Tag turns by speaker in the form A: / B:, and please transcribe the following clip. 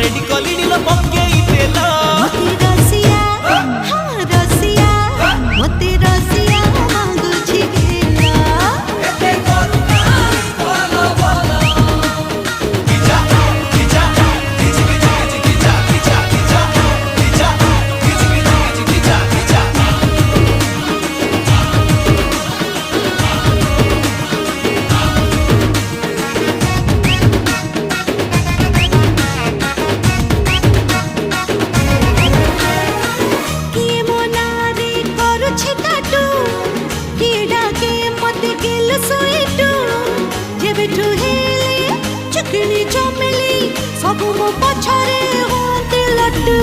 A: ready କଲିଣି ଲୋ ପକେଇ ତେଲ
B: ମତେ ରସିଆ ହଁ ରସିଆ ମତେ ରସିଆ ମାଗୁଛି ଗେଲ
A: ଏତେ କରୁଣା ଭଲ ଭଲ କିଚା କିଚା କିଚି କିଚି କିଚି କିଚା କିଚା କିଚା କିଚା କିଚି କିଚି କିଚି କିଚା
B: କିଏ ମୋ ନାଁରେ କରୁଛି ଟାଟୁ କିଏ ଡାକେ ମତେ ଗେଲ ଶୋଇଟୁ ଯେବେଠୁ ହେଲେ ଚୁକିଣି ଚମେଲି ସବୁ ମୋ ପଛରେ ହୁଅନ୍ତି ଲଟୁ